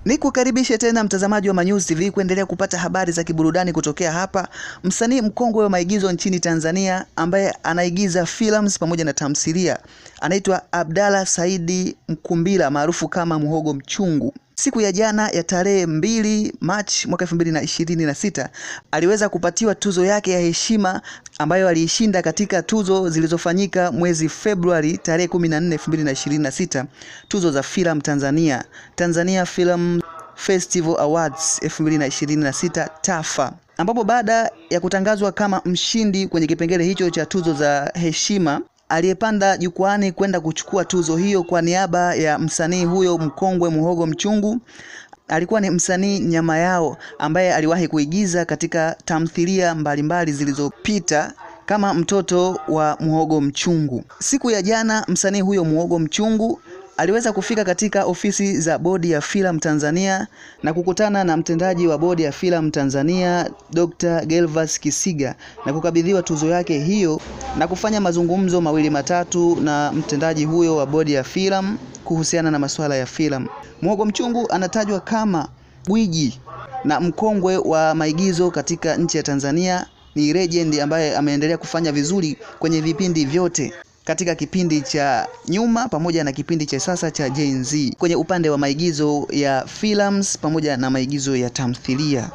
Nikukaribishe tena mtazamaji wa Manyuzi TV kuendelea kupata habari za kiburudani kutokea hapa. Msanii mkongwe wa maigizo nchini Tanzania ambaye anaigiza films pamoja na tamthilia anaitwa Abdalla Saidi Mkumbila maarufu kama Muhogo Mchungu. Siku ya jana ya tarehe 2 Machi mwaka 2026 aliweza kupatiwa tuzo yake ya heshima ambayo aliishinda katika tuzo zilizofanyika mwezi Februari tarehe 14 2026, tuzo za filamu Tanzania Film Festival Awards 2026 TAFA, ambapo baada ya kutangazwa kama mshindi kwenye kipengele hicho cha tuzo za heshima, aliyepanda jukwani kwenda kuchukua tuzo hiyo kwa niaba ya msanii huyo mkongwe Muhogo Mchungu alikuwa ni msanii Nyama Yao ambaye aliwahi kuigiza katika tamthilia mbalimbali zilizopita kama mtoto wa Muhogo Mchungu. Siku ya jana msanii huyo Muhogo Mchungu aliweza kufika katika ofisi za Bodi ya Filamu Tanzania na kukutana na mtendaji wa Bodi ya Filamu Tanzania Dr. Gervas Kisiga na kukabidhiwa tuzo yake hiyo na kufanya mazungumzo mawili matatu na mtendaji huyo wa Bodi ya Filamu kuhusiana na masuala ya filamu. Muhogo Mchungu anatajwa kama gwiji na mkongwe wa maigizo katika nchi ya Tanzania. Ni legend ambaye ameendelea kufanya vizuri kwenye vipindi vyote, katika kipindi cha nyuma pamoja na kipindi cha sasa cha Gen Z, kwenye upande wa maigizo ya films pamoja na maigizo ya tamthilia.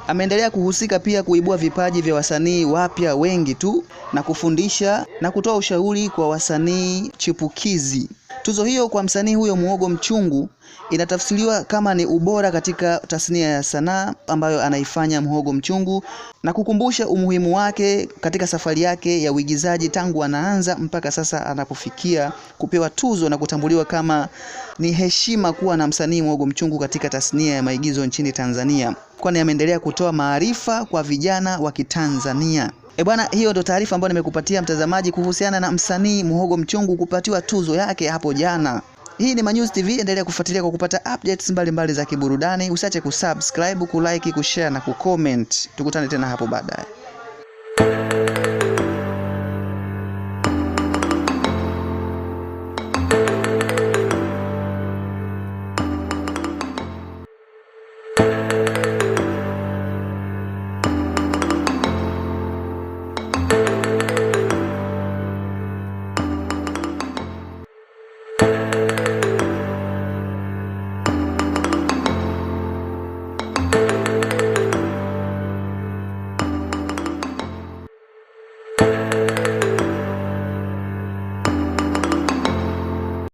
Ameendelea kuhusika pia kuibua vipaji vya wasanii wapya wengi tu na kufundisha na kutoa ushauri kwa wasanii chipukizi. Tuzo hiyo kwa msanii huyo Muhogo Mchungu inatafsiriwa kama ni ubora katika tasnia ya sanaa ambayo anaifanya Muhogo Mchungu na kukumbusha umuhimu wake katika safari yake ya uigizaji tangu anaanza mpaka sasa anapofikia kupewa tuzo na kutambuliwa kama ni heshima kuwa na msanii Muhogo Mchungu katika tasnia ya maigizo nchini Tanzania, kwani ameendelea kutoa maarifa kwa vijana wa Kitanzania. Bwana, hiyo ndo taarifa ambayo nimekupatia mtazamaji kuhusiana na msanii Muhogo Mchungu kupatiwa tuzo yake hapo jana. Hii ni Manyuzi TV, endelea kufuatilia kwa kupata updates mbalimbali za kiburudani. Usiache kusubscribe, kulike, kushare na kucomment. Tukutane tena hapo baadaye.